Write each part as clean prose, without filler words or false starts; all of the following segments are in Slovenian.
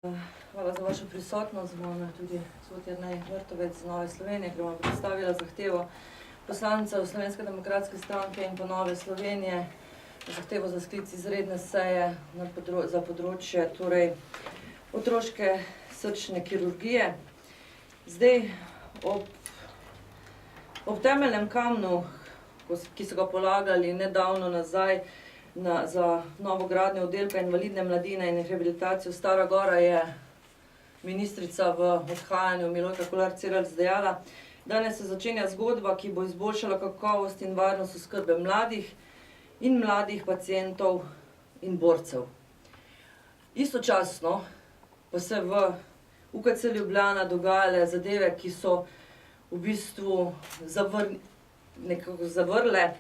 Hvala za vašo prisotnost. Bom tudi gospod Jernej Vrtovec z Nove Slovenije, ki vam predstavila zahtevo poslancev Slovenske demokratske stranke in pa Nove Slovenije, zahtevo za sklic izredne seje za področje otroške srčne kirurgije. Zdaj, ob temeljnem kamnu, ki so ga polagali nedavno nazaj za novogradnjo oddelka invalidne mladine in rehabilitacijo Stara Gora, je ministrica v odhajanju Milojka Kolar Celarc dejala: danes se začenja zgodba, ki bo izboljšala kakovost in varnost oskrbe mladih in mladih pacientov in borcev. Istočasno pa se v UKC Ljubljana dogajale zadeve, ki so v bistvu zavrle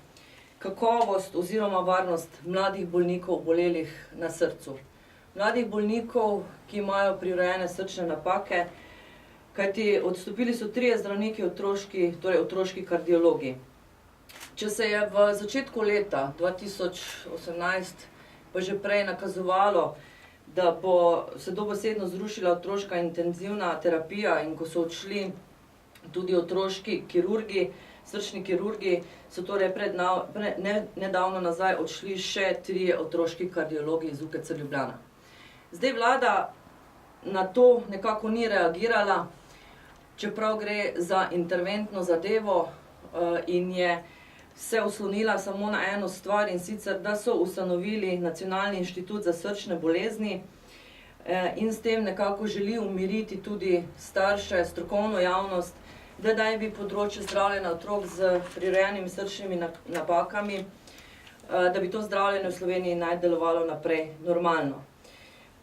kakovost oziroma varnost mladih bolnikov, obolelih na srcu. Mladih bolnikov, ki imajo prirojene srčne napake, kajti odstopili so 3 zdravniki, otroški kardiologi. Če se je v začetku leta 2018 pa že prej nakazovalo, da bo se dobesedno zrušila otroška intenzivna terapija in ko so odšli tudi otroški kirurgi, srčni kirurgi, so torej nedavno nazaj odšli še 3 otroški kardiologi iz UKC Ljubljana. Zdaj vlada na to nekako ni reagirala, čeprav gre za interventno zadevo in je se oslonila samo na eno stvar, in sicer, da so ustanovili Nacionalni inštitut za srčne bolezni in s tem nekako želi umiriti tudi starše, strokovno javnost, da naj bi področje zdravljenja otrok z prirojenimi srčnimi napakami, da bi to zdravljenje v Sloveniji naj delovalo naprej normalno.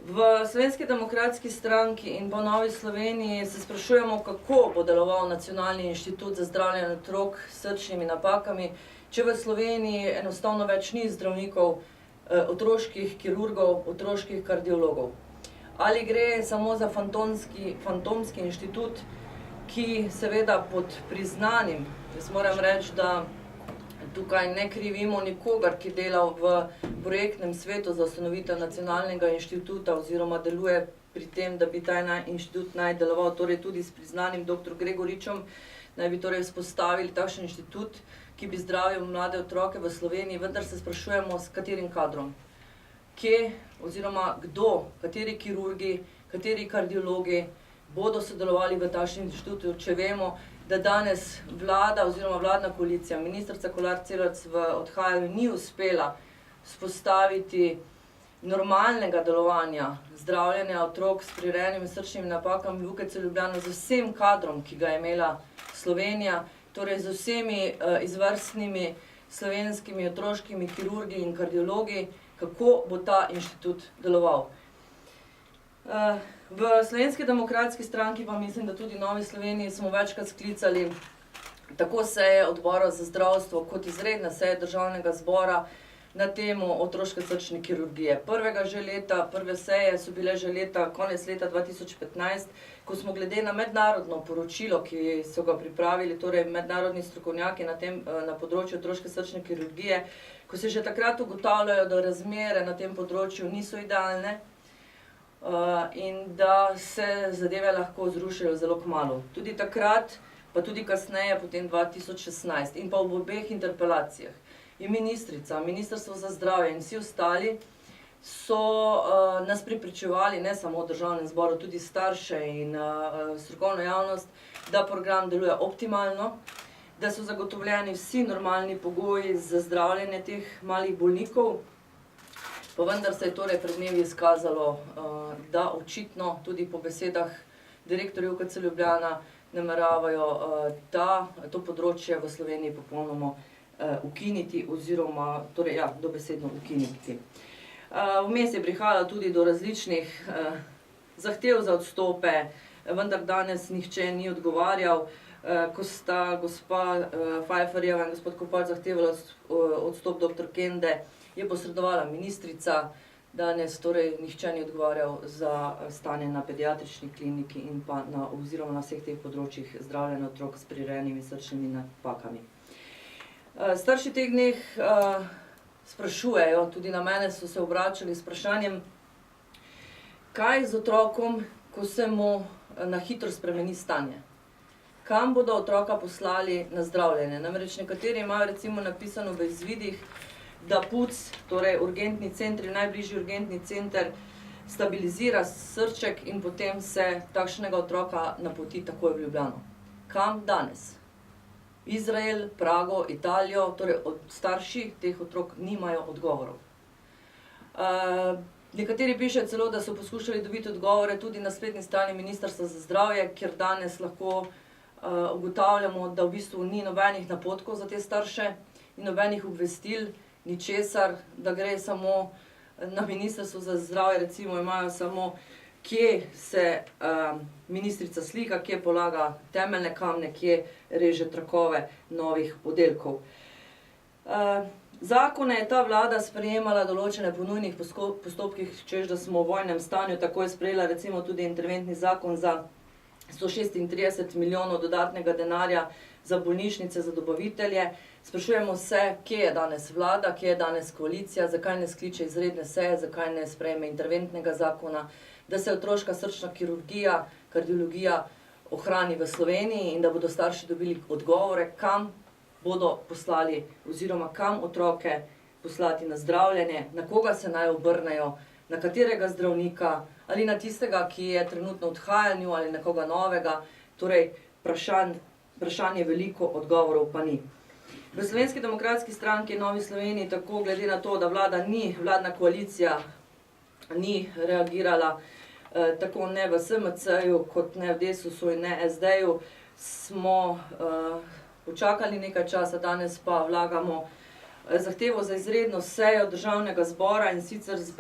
V Slovenski demokratski stranki in pa Novi Sloveniji se sprašujemo, kako bo deloval Nacionalni inštitut za zdravljenje otrok s srčnimi napakami, če v Sloveniji enostavno več ni zdravnikov, otroških kirurgov, otroških kardiologov. Ali gre samo za fantomski inštitut, ki seveda pod priznanim, jaz moram reči, da tukaj ne krivimo nikogar, ki dela v projektnem svetu za ustanovitev nacionalnega inštituta oziroma deluje pri tem, da bi ta inštitut naj deloval torej tudi s priznanim dr. Gregoričem, naj bi torej vzpostavili takšen inštitut, ki bi zdravil mlade otroke v Sloveniji, vendar se sprašujemo, s katerim kadrom. Kje oziroma kdo, kateri kirurgi, kateri kardiologi bodo sodelovali v takšnem inštitutu, če vemo, da danes vlada oziroma vladna koalicija, ministrica Kolar Celarc v odhajanju ni uspela vzpostaviti normalnega delovanja zdravljenja otrok s prirojenimi srčnimi napakami v UKC Ljubljana z vsem kadrom, ki ga je imela Slovenija, torej z vsemi izvrstnimi slovenskimi otroškimi kirurgi in kardiologi, kako bo ta inštitut deloval. V Slovenski demokratski stranki, pa mislim, da tudi Novi Sloveniji, smo večkrat sklicali tako seje odbora za zdravstvo kot izredne seje Državnega zbora na temo otroške srčne kirurgije. Prve seje so bile že konec leta 2015, ko smo glede na mednarodno poročilo, ki so ga pripravili, torej mednarodni strokovnjaki na področju otroške srčne kirurgije, ko se že takrat ugotavljajo, da razmere na tem področju niso idealne, in da se zadeve lahko zrušijo zelo kmalu. Tudi takrat, pa tudi kasneje, potem 2016 in pa v obeh interpelacijah, je ministrica, Ministrstvo za zdravje in vsi ostali so nas prepričevali, ne samo v Državnem zboru, tudi starše in strokovno javnost, da program deluje optimalno, da so zagotovljeni vsi normalni pogoji za zdravljenje teh malih bolnikov. Pa vendar se je torej pred dnevi izkazalo, da očitno tudi po besedah direktorja UKC Ljubljana nameravajo to področje v Sloveniji popolnoma ukiniti oziroma, torej ja, dobesedno ukiniti. Vmes je prihajalo tudi do različnih zahtev za odstope, vendar danes nihče ni odgovarjal. Ko sta gospa Fajfarjeva in gospod Kopač zahtevala odstop dr. Kende, je posredovala ministrica, danes torej nihče ni odgovarjal za stanje na pediatrični kliniki in pa oziroma na vseh teh področjih zdravljenja otrok s prirojenimi srčnimi napakami. Starši teh dneh sprašujejo, tudi na mene so se obračali s vprašanjem, kaj z otrokom, ko se mu na hitro spremeni stanje? Kam bodo otroka poslali na zdravljenje? Namreč nekateri imajo recimo napisano v izvidih, da PUC, torej urgentni centri, najbližji urgentni center, stabilizira srček in potem se takšnega otroka napoti takoj v Ljubljano. Kam danes? Izrael, Prago, Italijo, torej starši teh otrok nimajo odgovorov. Nekateri pišejo celo, da so poskušali dobiti odgovore tudi na spletni strani Ministrstva za zdravje, kjer danes lahko ugotavljamo, da v bistvu ni nobenih napotkov za te starše in nobenih obvestil, ničesar, da gre samo na Ministrstvu za zdravje, recimo imajo samo, kje se ministrica slika, kje polaga temeljne kamne, kje reže trakove novih oddelkov. Zakone je ta vlada sprejemala določene po nujnih postopkih, češ da smo v vojnem stanju, tako je sprejela recimo tudi interventni zakon za 136 milijonov dodatnega denarja za bolnišnice, za dobavitelje. Sprašujemo se, kje je danes vlada, kje je danes koalicija, zakaj ne skliče izredne seje, zakaj ne sprejme interventnega zakona, da se otroška srčna kirurgija, kardiologija ohrani v Sloveniji in da bodo starši dobili odgovore, kam bodo poslali oziroma kam otroke poslati na zdravljenje, na koga se naj obrnejo, na katerega zdravnika, ali na tistega, ki je trenutno v odhajanju, ali na koga novega. Torej, vprašanje veliko, odgovorov pa ni. V Slovenski demokratski stranki Novi Sloveniji, tako glede na to, da vladna koalicija ni reagirala, tako ne v SMC-ju, kot ne v Desusu in ne SD-ju, smo počakali nekaj časa, danes pa vlagamo zahtevo za izredno sejo Državnega zbora in sicer z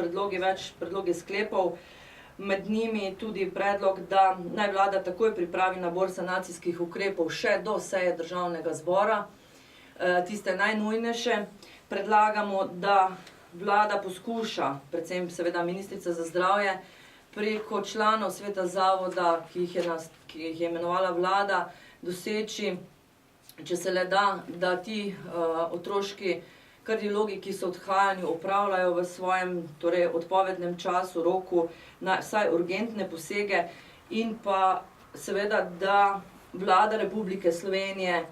predlogi sklepov, med njimi tudi predlog, da naj vlada takoj pripravi nabor sanacijskih ukrepov še do seje Državnega zbora, tiste najnujnejše. Predlagamo, da vlada poskuša, predvsem seveda ministrica za zdravje, preko članov sveta zavoda, ki jih je imenovala vlada, doseči, če se le da, da ti otroški kardiologi, ki so v odhajanju, opravljajo v svojem odpovednem času, roku, vsaj urgentne posege in pa seveda, da vlada Republike Slovenije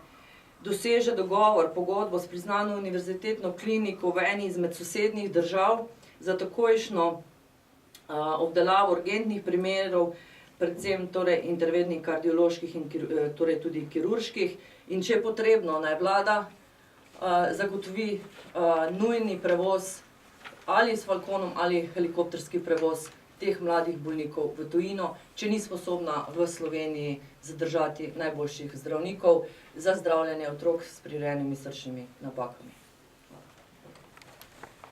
doseže dogovor, pogodbo s priznano univerzitetno kliniko v eni izmed sosednjih držav za takojšnjo obdelavo urgentnih primerov, predvsem interventnih kardioloških in tudi kirurških. In če je potrebno, naj vlada zagotovi nujni prevoz ali s Falconom ali helikopterski prevoz teh mladih bolnikov v tujino, če ni sposobna v Sloveniji zadržati najboljših zdravnikov za zdravljenje otrok s prirojenimi srčnimi napakami.